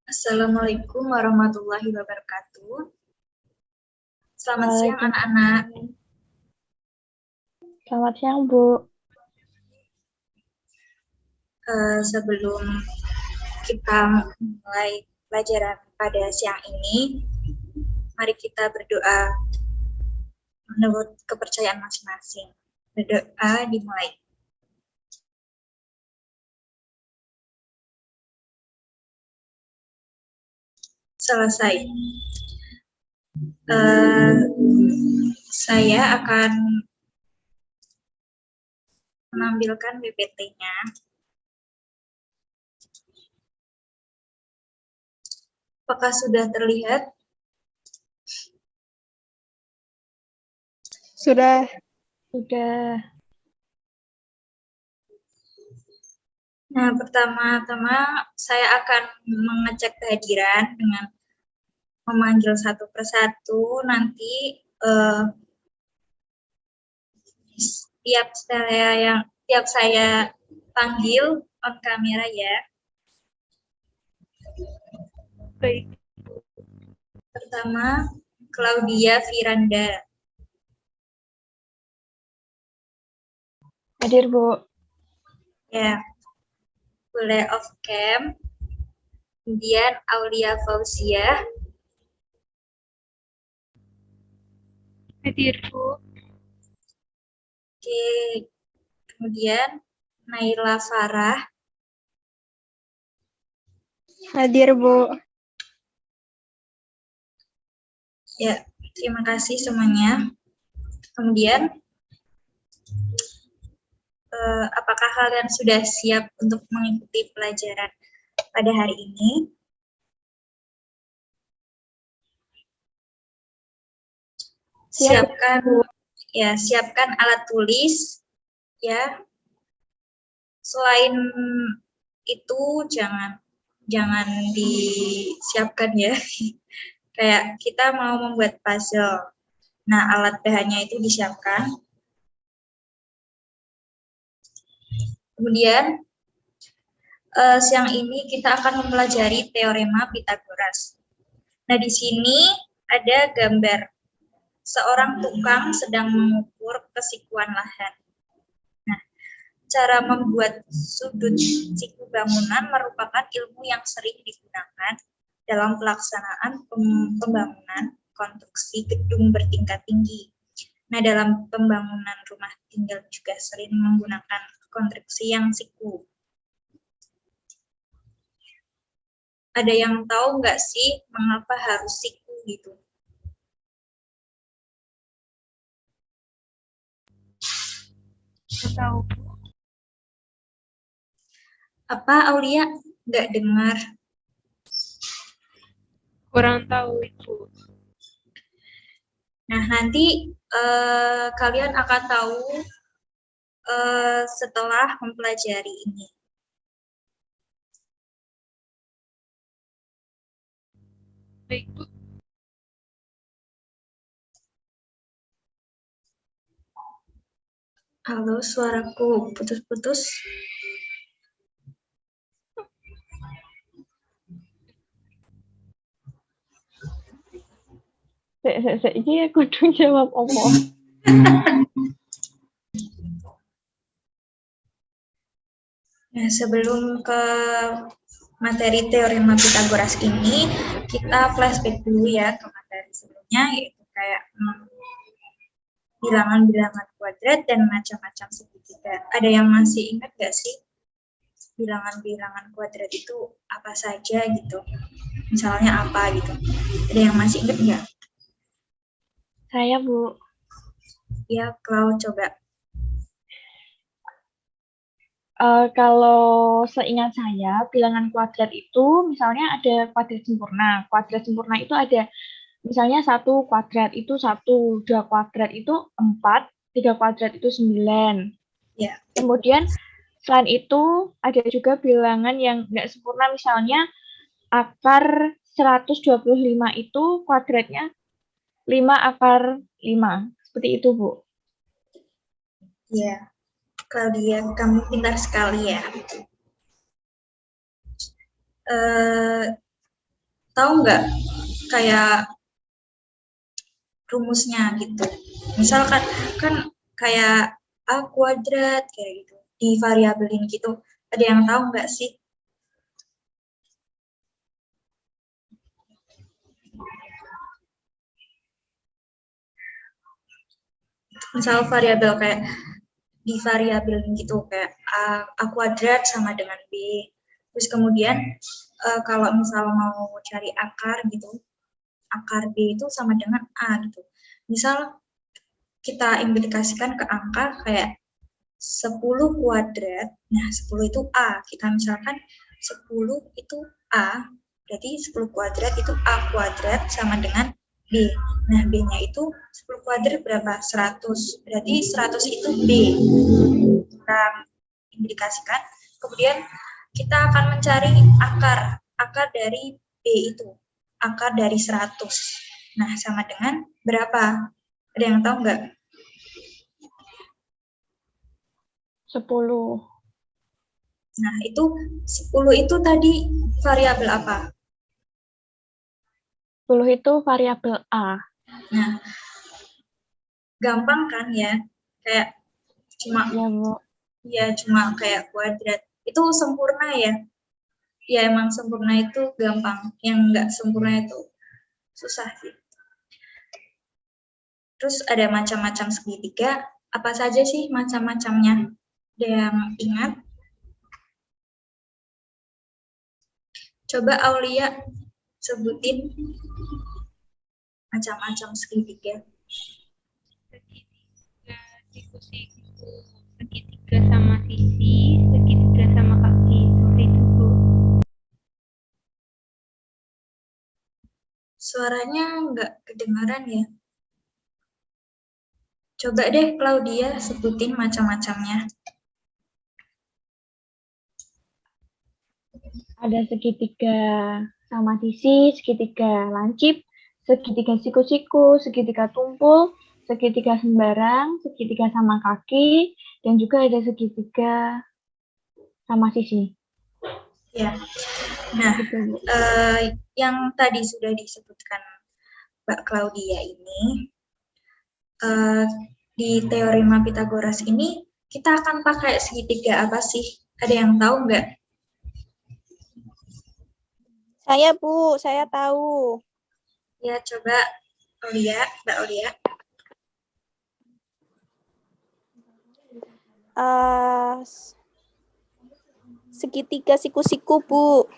Assalamualaikum warahmatullahi wabarakatuh. Selamat siang anak-anak. Selamat siang, Bu. Sebelum kita mulai pelajaran pada siang ini, mari kita berdoa menurut kepercayaan masing-masing. Berdoa dimulai. Selesai. Saya akan menampilkan PPT-nya. Apakah sudah terlihat? Sudah. Nah, pertama-tama saya akan mengecek kehadiran dengan memanggil satu persatu. Nanti tiap saya panggil on kamera ya. Baik. Pertama, Claudia Firanda. Hadir, Bu. Ya. Boleh off cam. Kemudian Aulia Fauzia. Hadir, Bu. Oke. Kemudian Naila Farah. Hadir, Bu. Ya, terima kasih semuanya. Kemudian, apakah kalian sudah siap untuk mengikuti pelajaran pada hari ini? Siapkan alat tulis ya. Selain itu jangan disiapkan ya. Kayak kita mau membuat puzzle. Nah, alat bahannya itu disiapkan. Kemudian siang ini kita akan mempelajari teorema Pythagoras. Nah, di sini ada gambar seorang tukang sedang mengukur kesikuan lahan. Nah, cara membuat sudut siku bangunan merupakan ilmu yang sering digunakan dalam pelaksanaan pembangunan konstruksi gedung bertingkat tinggi. Nah, dalam pembangunan rumah tinggal juga sering menggunakan konstruksi yang siku. Ada yang tahu nggak sih mengapa harus siku gitu? Tahu. Apa Aulia nggak dengar? Kurang tahu, Ibu. Nah, nanti kalian akan tahu setelah mempelajari ini. Baik, Bu. Halo, suaraku putus-putus. Ini aku kudu jawab apa? Nah, sebelum ke materi teorema Pythagoras ini, kita flashback dulu ya ke materi sebelumnya, yaitu kayak bilangan-bilangan kuadrat dan macam-macam segitiga. Ada yang masih ingat nggak sih bilangan-bilangan kuadrat itu apa saja gitu? Misalnya apa gitu? Ada yang masih ingat nggak? Saya, Bu. Ya, Clau, coba. Kalau seingat saya, bilangan kuadrat itu misalnya ada kuadrat sempurna. Kuadrat sempurna itu ada misalnya 1 kuadrat itu 1, 2 kuadrat itu 4, 3 kuadrat itu 9. Ya. Kemudian selain itu ada juga bilangan yang nggak sempurna, misalnya akar 125 itu kuadratnya 5 akar 5. Seperti itu, Bu. Ya, Claudia, kamu pintar sekali ya. tahu nggak kayak rumusnya gitu. Misalkan kan kayak A kuadrat kayak gitu, divariabelin gitu. Ada yang tahu nggak sih? Misal variabel kayak divariabelin gitu, kayak A kuadrat sama dengan B. Terus kemudian kalau misal mau cari akar gitu, akar B itu sama dengan A gitu. Misal kita implikasikan ke angka kayak 10 kuadrat, nah 10 itu A. Kita misalkan 10 itu A, berarti 10 kuadrat itu A kuadrat sama dengan B. Nah, B-nya itu 10 kuadrat berapa? 100. Berarti 100 itu B. Kita implikasikan. Kemudian kita akan mencari akar dari B itu. Akar dari 100. Nah, sama dengan berapa? Ada yang tahu nggak? 10. Nah, itu 10 itu tadi variabel apa? 10 itu variabel A. Nah, gampang kan ya? Kayak cuma Ya, Bu. ya cuma kayak kuadrat. Itu sempurna ya? Ya emang sempurna itu gampang. Yang enggak sempurna itu susah sih. Terus ada macam-macam segitiga. Apa saja sih macam-macamnya? Ada yang ingat? Coba Aulia sebutin macam-macam segitiga. Segitiga, siku-siku, segitiga sama sisi, segitiga sama kaki. Seperti itu, Bu. Suaranya nggak kedengaran ya? Coba deh Claudia sebutin macam-macamnya. Ada segitiga sama sisi, segitiga lancip, segitiga siku-siku, segitiga tumpul, segitiga sembarang, segitiga sama kaki, dan juga ada segitiga sama sisi. Ya. Nah, Gitu, Bu. yang tadi sudah disebutkan Mbak Claudia ini, di teorema Pitagoras ini kita akan pakai segitiga apa sih? Ada yang tahu nggak? Saya, Bu, saya tahu. Ya, coba Aulia, Mbak Aulia. Segitiga siku-siku, Bu.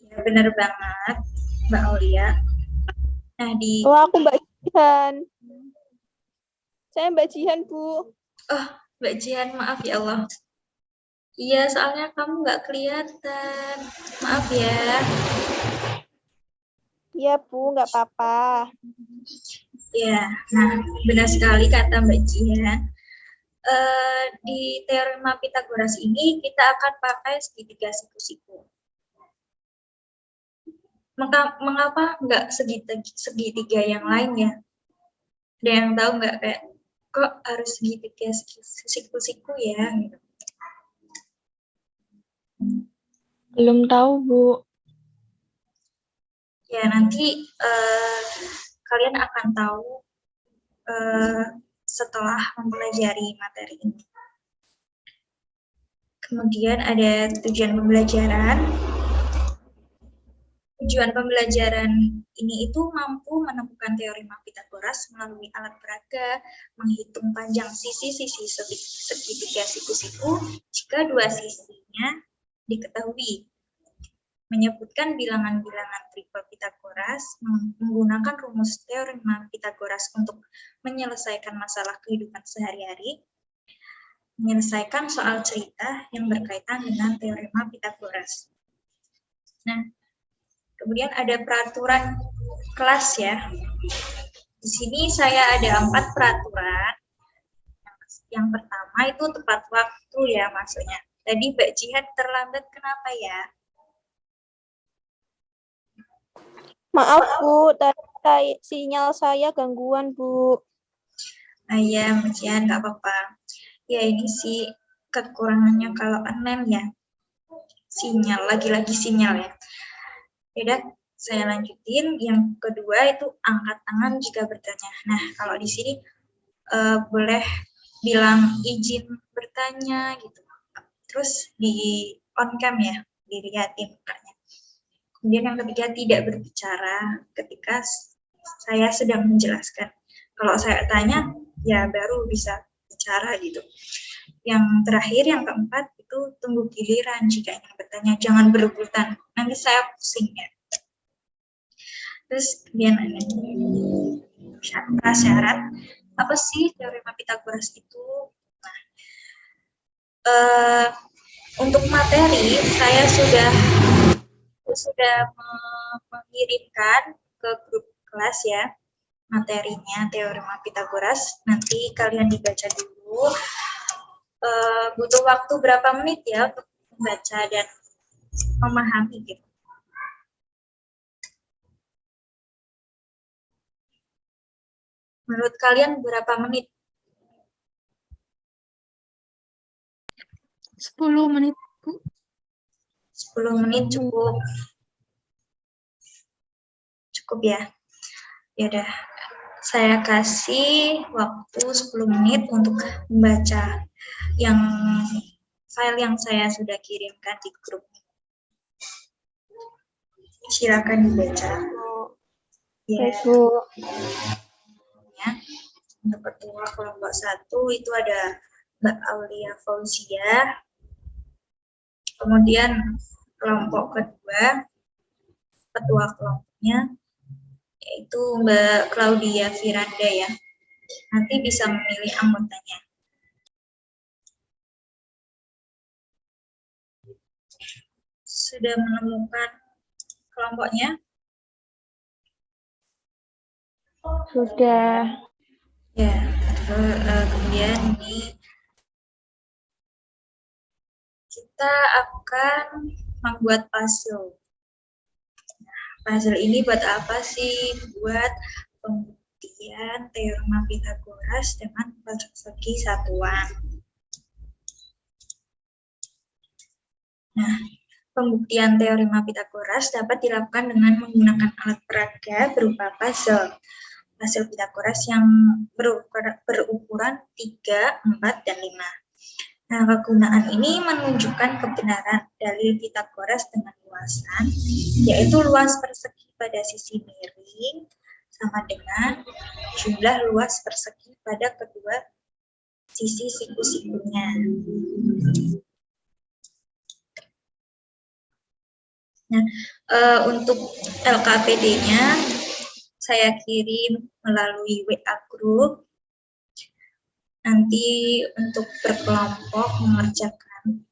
Ya, benar banget, Mbak Aulia. Nah, Oh, aku Mbak Jihan. Saya Mbak Jihan, Bu. Oh, Mbak Jihan, maaf ya Allah. Iya, soalnya kamu nggak kelihatan. Maaf ya. Iya, Bu, nggak apa-apa. Ya, nah benar sekali kata Mbak Jihan. Di teorema Pitagoras ini kita akan pakai segitiga siku-siku. Mengapa nggak segitiga yang lain ya? Ada yang tahu nggak kayak kok harus segitiga siku-siku ya? Gitu. Belum tahu, Bu. Ya nanti kalian akan tahu setelah mempelajari materi ini. Kemudian ada tujuan pembelajaran. Tujuan pembelajaran ini itu mampu menemukan teorema Pitagoras melalui alat peraga, menghitung panjang sisi-sisi segitiga siku-siku jika dua sisinya diketahui, menyebutkan bilangan-bilangan triple Pitagoras, menggunakan rumus teorema Pitagoras untuk menyelesaikan masalah kehidupan sehari-hari, menyelesaikan soal cerita yang berkaitan dengan teorema Pitagoras. Nah, kemudian ada peraturan kelas ya. Di sini saya ada 4 peraturan. Yang pertama itu tepat waktu ya maksudnya. Tadi Mbak Jihan terlambat kenapa ya? Maaf, Bu. Tadi sinyal saya gangguan, Bu. Ya, Mbak Jihan nggak apa-apa. Ya ini sih kekurangannya kalau online ya. Sinyal, lagi-lagi sinyal ya. Yaudah, saya lanjutin. Yang kedua itu angkat tangan jika bertanya. Nah, kalau di sini boleh bilang izin bertanya gitu. Terus di on cam ya, dilihatin mukanya. Kemudian yang ketiga, tidak berbicara ketika saya sedang menjelaskan. Kalau saya tanya, ya baru bisa bicara gitu. Yang terakhir, yang keempat, itu tunggu giliran jika ingin bertanya. Jangan berebutan, nanti saya pusing ya. Terus kemudian ada syarat. Apa sih teorema Pythagoras itu? Nah, untuk materi, saya sudah mengirimkan ke grup kelas ya, materinya teorema Pythagoras. Nanti kalian dibaca dulu. Butuh waktu berapa menit ya untuk membaca dan memahami gitu. Menurut kalian berapa menit? 10 menit. 10 menit cukup. Cukup ya. Ya udah. Saya kasih waktu 10 menit untuk membaca yang file yang saya sudah kirimkan di grup. Silakan dibaca. Ya. Baik, Bu. Ya. Untuk ketua kelompok 1 itu ada Mbak Aulia Fauzia. Kemudian kelompok kedua, ketua kelompoknya yaitu Mbak Claudia Firanda ya. Nanti bisa memilih anggotanya. Sudah menemukan kelompoknya? Sudah. Ya, kemudian ini kita akan membuat puzzle. Puzzle ini buat apa sih? Buat pembuktian teorema Pythagoras dengan persegi satuan. Nah, pembuktian teorema Pythagoras dapat dilakukan dengan menggunakan alat peraga berupa puzzle. Puzzle Pythagoras yang berukuran 3, 4, dan 5. Nah, kegunaan ini menunjukkan kebenaran dalil Pythagoras dengan luasan, yaitu luas persegi pada sisi miring sama dengan jumlah luas persegi pada kedua sisi siku-sikunya. Nah, untuk LKPD-nya saya kirim melalui WA group. Nanti untuk berkelompok mengerjakan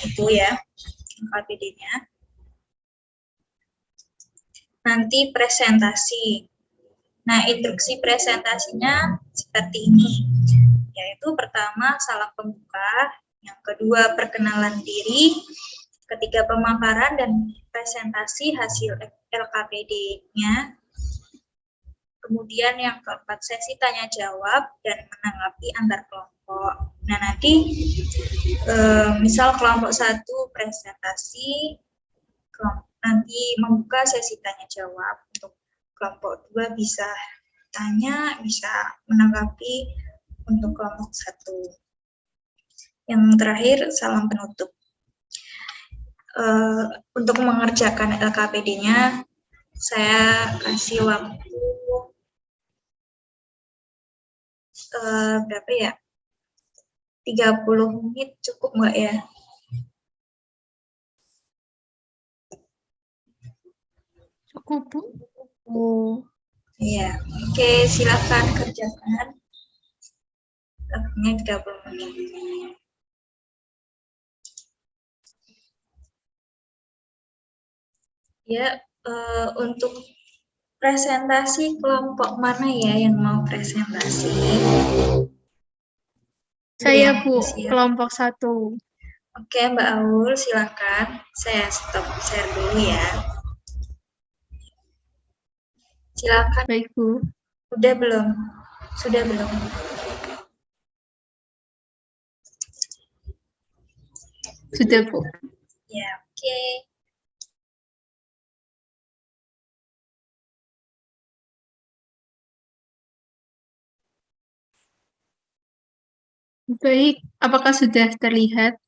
itu ya, LKPD-nya. Nanti presentasi. Nah, instruksi presentasinya seperti ini, yaitu pertama salam pembuka, yang kedua perkenalan diri, ketiga pemaparan dan presentasi hasil LKPD-nya. Kemudian yang keempat sesi tanya jawab dan menanggapi antar kelompok. Nah, nanti misal kelompok 1 presentasi, nanti membuka sesi tanya jawab. Untuk kelompok 2 bisa tanya, bisa menanggapi untuk kelompok 1. Yang terakhir salam penutup. Untuk mengerjakan LKPD-nya saya kasih waktu berapa ya? 30 menit cukup nggak ya? Cukup, Bu. Iya, oke, silakan kerjakan. Waktunya 30 menit. Ya, untuk presentasi kelompok mana ya yang mau presentasi? Saya, Bu, Siap. kelompok 1. Oke, Mbak Aul, silakan. Saya stop share dulu ya. Silakan. Baik, Bu. Udah belum? Sudah belum? Sudah, Bu. Ya, oke. Baik, apakah sudah terlihat?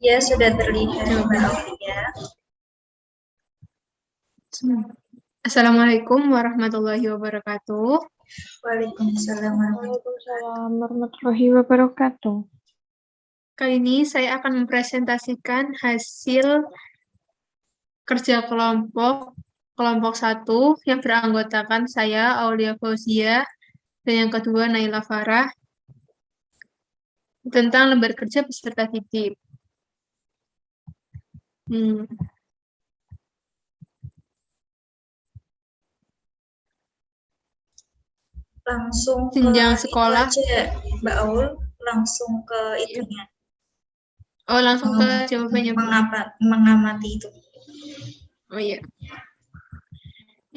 Ya, sudah terlihat, Mbak Aulia. Assalamualaikum warahmatullahi wabarakatuh. Waalaikumsalam warahmatullahi Waalaikumsalam warahmatullahi wabarakatuh. Kali ini saya akan mempresentasikan hasil kerja kelompok 1 yang beranggotakan saya, Aulia Fauzia, dan yang kedua, Naila Farah, tentang lembar kerja peserta titip. Langsung ke Jenjang sekolah. itu aja, Mbak Aul, langsung ke itunya. Oh, langsung ke jawabannya. Mengamati itu. Oh iya.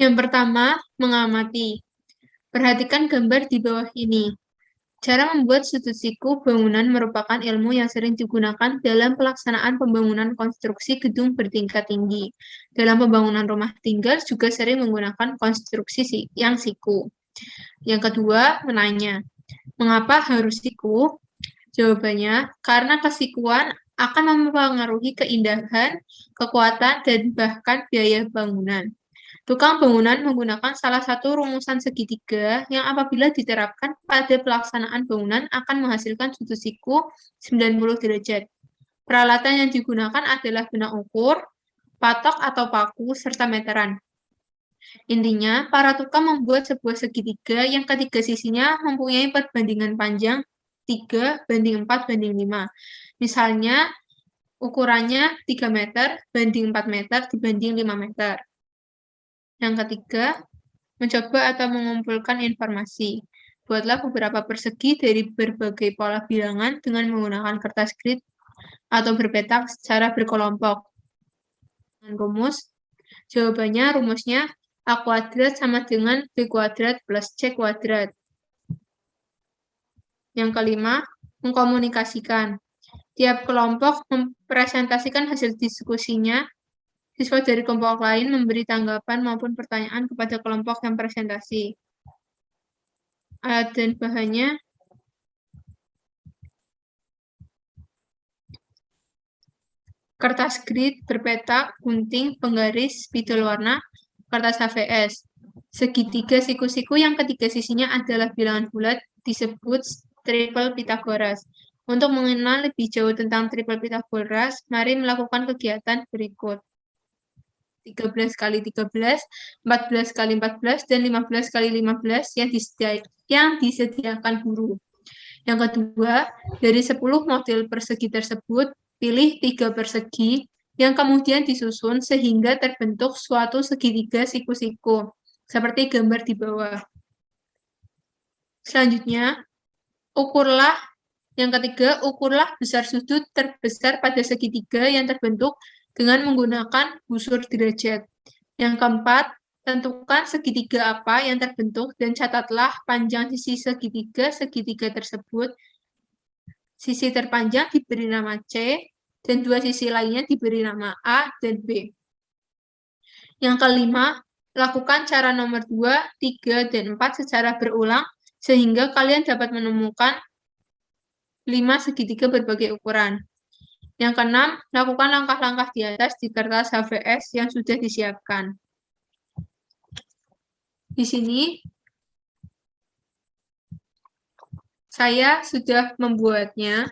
Yang pertama, mengamati. Perhatikan gambar di bawah ini. Cara membuat sudut siku bangunan merupakan ilmu yang sering digunakan dalam pelaksanaan pembangunan konstruksi gedung bertingkat tinggi. Dalam pembangunan rumah tinggal juga sering menggunakan konstruksi yang siku. Yang kedua, menanya. Mengapa harus siku? Jawabannya, karena kesikuan akan mempengaruhi keindahan, kekuatan, dan bahkan biaya bangunan. Tukang bangunan menggunakan salah satu rumusan segitiga yang apabila diterapkan pada pelaksanaan bangunan akan menghasilkan sudut siku 90 derajat. Peralatan yang digunakan adalah benang ukur, patok atau paku, serta meteran. Intinya, para tukang membuat sebuah segitiga yang ketiga sisinya mempunyai perbandingan panjang 3:4:5. Misalnya, ukurannya 3 meter banding 4 meter dibanding 5 meter. Yang ketiga, mencoba atau mengumpulkan informasi. Buatlah beberapa persegi dari berbagai pola bilangan dengan menggunakan kertas grid atau berpetak secara berkelompok. Dengan rumus, jawabannya rumusnya A kuadrat sama dengan B kuadrat plus C kuadrat. Yang kelima, mengkomunikasikan. Tiap kelompok mempresentasikan hasil diskusinya. Siswa dari kelompok lain memberi tanggapan maupun pertanyaan kepada kelompok yang presentasi. Alat dan bahannya kertas grid, berpetak, gunting, penggaris, spidol warna, kertas HVS. Segitiga siku-siku yang ketiga sisinya adalah bilangan bulat disebut triple Pythagoras. Untuk mengenal lebih jauh tentang triple Pythagoras, mari melakukan kegiatan berikut. 13 kali 13, 14 kali 14, dan 15 kali 15 yang disediakan guru. Yang kedua, dari 10 model persegi tersebut, pilih 3 persegi yang kemudian disusun sehingga terbentuk suatu segitiga siku-siku, seperti gambar di bawah. Selanjutnya, yang ketiga, ukurlah besar sudut terbesar pada segitiga yang terbentuk dengan menggunakan busur derajat. Yang keempat, tentukan segitiga apa yang terbentuk dan catatlah panjang sisi segitiga tersebut. Sisi terpanjang diberi nama C, dan dua sisi lainnya diberi nama A dan B. Yang kelima, lakukan cara nomor 2, 3, dan 4 secara berulang, sehingga kalian dapat menemukan 5 segitiga berbagai ukuran. Yang keenam, lakukan langkah-langkah di atas di kertas HVS yang sudah disiapkan. Di sini, saya sudah membuatnya.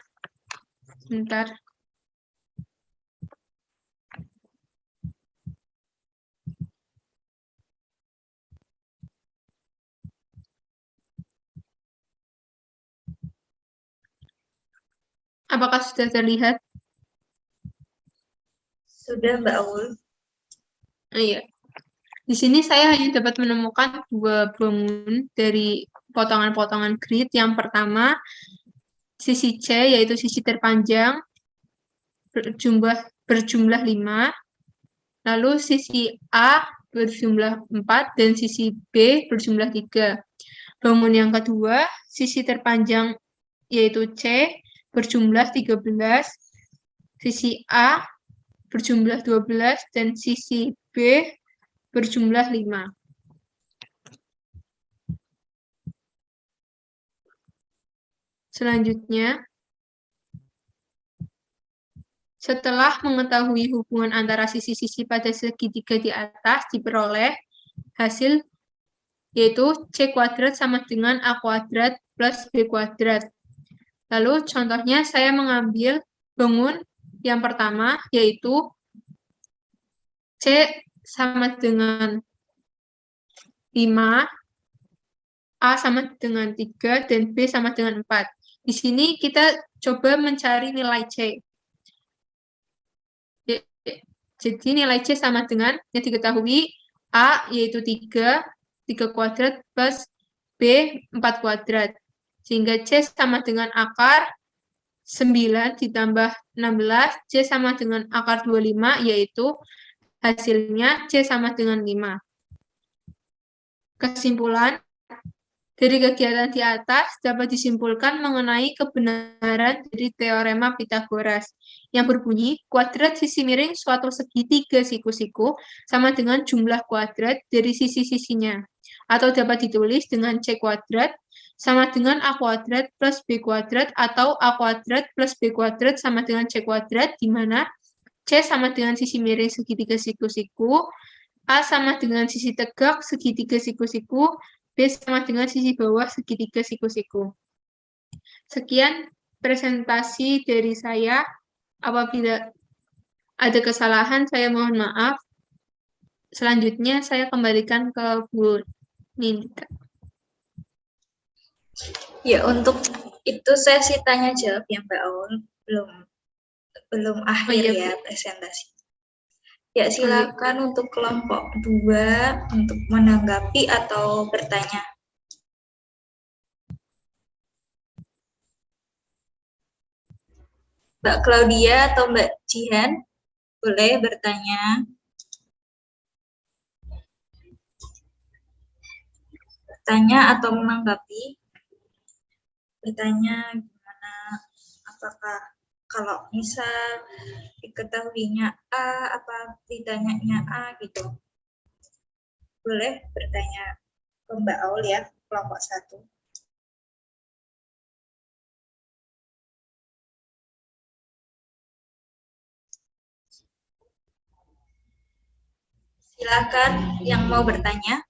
Sebentar. Apakah sudah terlihat? Sudah, Mbak Aul. Iya. Di sini saya hanya dapat menemukan 2 bangun dari potongan-potongan grid. Yang pertama, sisi C, yaitu sisi terpanjang, berjumlah 5. Lalu sisi A berjumlah 4, dan sisi B berjumlah 3. Bangun yang kedua, sisi terpanjang, yaitu C, berjumlah 13. Sisi A berjumlah 12, dan sisi B berjumlah 5. Selanjutnya, setelah mengetahui hubungan antara sisi-sisi pada segitiga di atas, diperoleh hasil yaitu C kuadrat sama dengan A kuadrat plus B kuadrat. Lalu contohnya saya mengambil bangun yang pertama, yaitu C sama dengan 5, A sama dengan 3, dan B sama dengan 4. Di sini kita coba mencari nilai C. Jadi nilai C sama dengan yang diketahui A yaitu 3 kuadrat plus B 4 kuadrat. Sehingga C sama dengan akar 9 ditambah 16, C sama dengan akar 25, yaitu hasilnya C sama dengan 5. Kesimpulan, dari kegiatan di atas dapat disimpulkan mengenai kebenaran dari teorema Pitagoras yang berbunyi kuadrat sisi miring suatu segitiga siku-siku sama dengan jumlah kuadrat dari sisi-sisinya. Atau dapat ditulis dengan C kuadrat sama dengan A kuadrat plus B kuadrat atau A kuadrat plus B kuadrat sama dengan C kuadrat, di mana C sama dengan sisi miring segitiga siku-siku, A sama dengan sisi tegak segitiga siku-siku, B sama dengan sisi bawah segitiga siku-siku. Sekian presentasi dari saya. Apabila ada kesalahan, saya mohon maaf. Selanjutnya, saya kembalikan ke Bu Nindika. Ya, untuk itu sesi tanya jawab ya Mbak Aul, belum akhir iya, ya Bu. presentasi. Ya, silakan untuk kelompok 2 untuk menanggapi atau bertanya. Mbak Claudia atau Mbak Jihan, boleh bertanya. Bertanya atau menanggapi. Bertanya gimana, apakah kalau misal diketahuinya A, apa ditanyanya A gitu. Boleh bertanya ke Mbak Aul ya, kelompok 1. Silakan yang mau bertanya.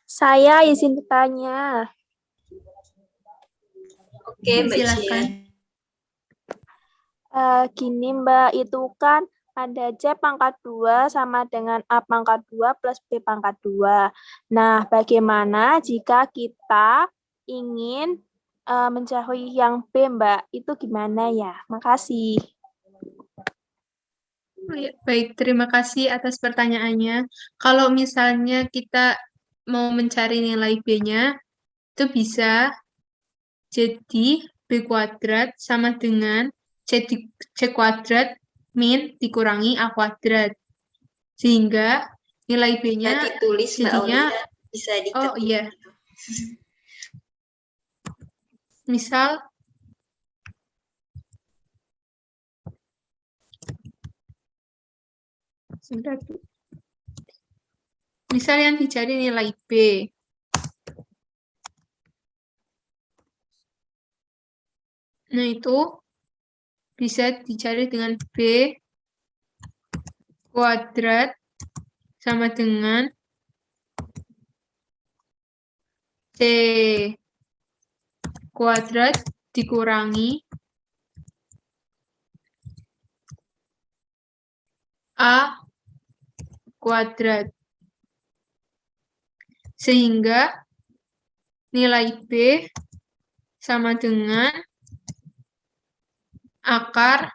Saya izin bertanya. Oke, Mbak Silakan. Jian. Gini Mbak, itu kan ada C pangkat 2 sama dengan A pangkat 2 plus B pangkat 2. Nah, bagaimana jika kita ingin menjauhi yang B, Mbak? Itu gimana ya? Makasih. Baik, terima kasih atas pertanyaannya. Kalau misalnya kita mau mencari nilai B-nya, itu bisa jadi B kuadrat sama dengan C kuadrat min dikurangi A kuadrat. Sehingga nilai B-nya Bisa ditulis Mbak Aul, jadinya, bisa diketik. oh iya, misal yang dicari nilai B. Nah, itu bisa dicari dengan B kuadrat sama dengan C kuadrat dikurangi A kuadrat. Sehingga nilai B sama dengan akar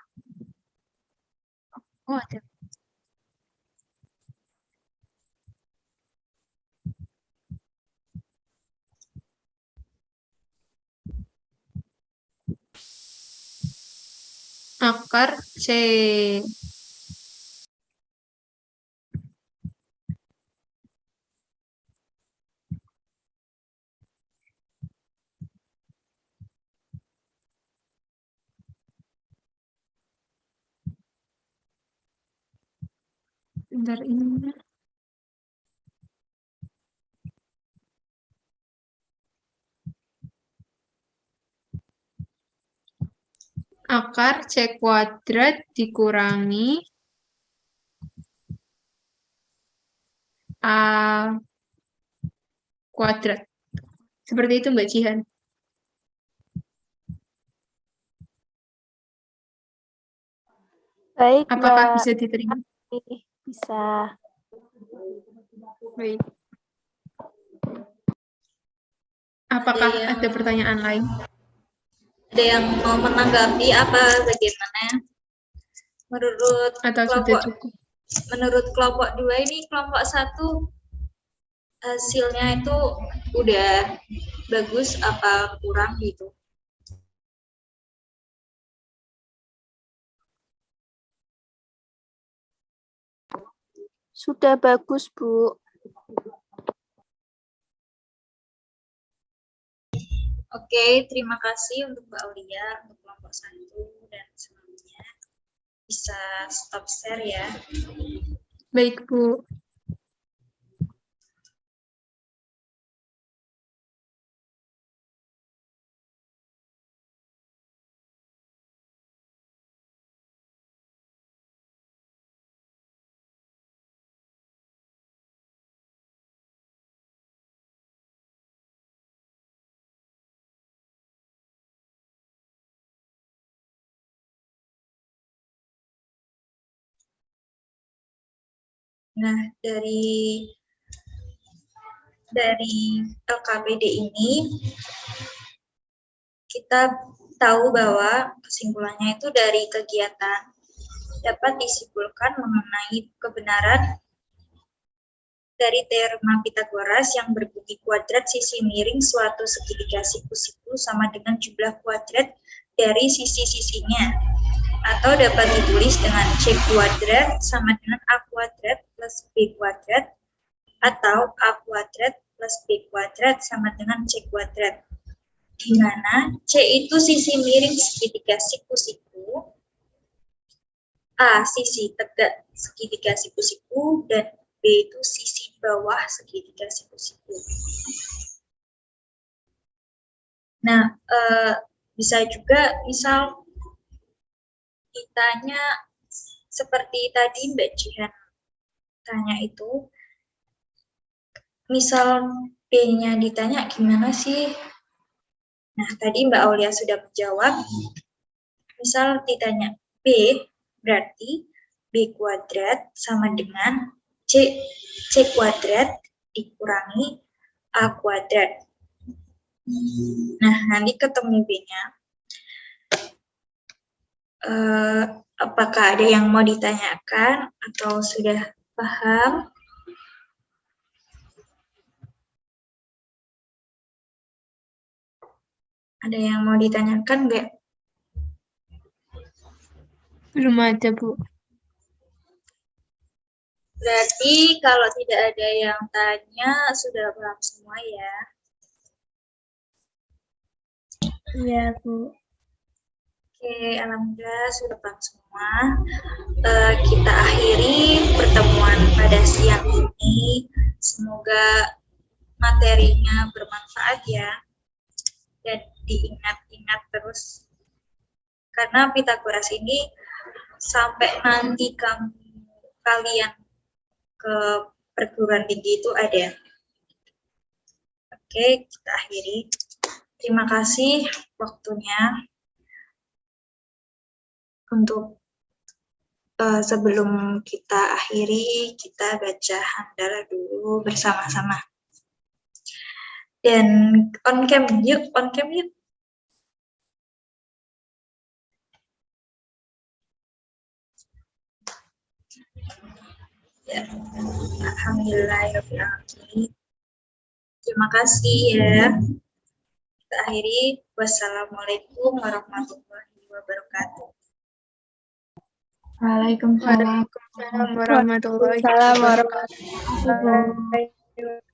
akar C. Bentar ini. akar C kuadrat dikurangi A kuadrat. Seperti itu Mbak Jihan. Baik, Apakah Mbak. bisa diterima? Bisa. Baik. Apakah ada pertanyaan lain? Ada yang mau menanggapi apa bagaimana? Menurut Atau sudah kelompok cukup? menurut kelompok 2 ini, kelompok 1 hasilnya itu udah bagus apa kurang gitu? Sudah bagus, Bu. Oke, terima kasih untuk Mbak Aulia, untuk kelompok 1 dan semuanya. Bisa stop share ya. Baik, Bu. Nah, dari LKPD ini kita tahu bahwa kesimpulannya itu dari kegiatan dapat disimpulkan mengenai kebenaran dari teorema Pitagoras yang berbunyi kuadrat sisi miring suatu segitiga siku-siku sama dengan jumlah kuadrat dari sisi-sisinya, atau dapat ditulis dengan C kuadrat sama dengan A kuadrat plus B kuadrat, atau A kuadrat plus B kuadrat sama dengan C kuadrat, di mana C itu sisi miring segitiga siku-siku, A sisi tegak segitiga siku-siku, dan B itu sisi bawah segitiga siku-siku. Nah, bisa juga misal ditanya seperti tadi Mbak Jihan tanya itu, misal B-nya ditanya gimana sih? Nah, tadi Mbak Aulia sudah menjawab. Misal ditanya B, berarti B kuadrat sama dengan C kuadrat dikurangi A kuadrat. Nah, nanti ketemu B-nya. Apakah ada yang mau ditanyakan atau sudah paham? Ada yang mau ditanyakan nggak? Belum ada, Bu. Berarti kalau tidak ada yang tanya, sudah paham semua ya? Iya, Bu. Oke, alhamdulillah sudah paham semua. Kita akhiri pertemuan pada siang ini. Semoga materinya bermanfaat ya. Dan diingat-ingat terus. Karena Pitagoras ini sampai nanti kalian ke perguruan tinggi itu ada. Oke, kita akhiri. Terima kasih waktunya. Untuk sebelum kita akhiri, kita baca hamdalah dulu bersama-sama. Dan on cam yuk. Ya, alhamdulillahirrahmanirrahim. Terima kasih ya. Kita akhiri. Wassalamualaikum warahmatullahi wabarakatuh. Waalaikumsalam. Waalaikumsalam warahmatullahi Waalaikumsalam wabarakatuh. warahmatullahi wabarakatuh.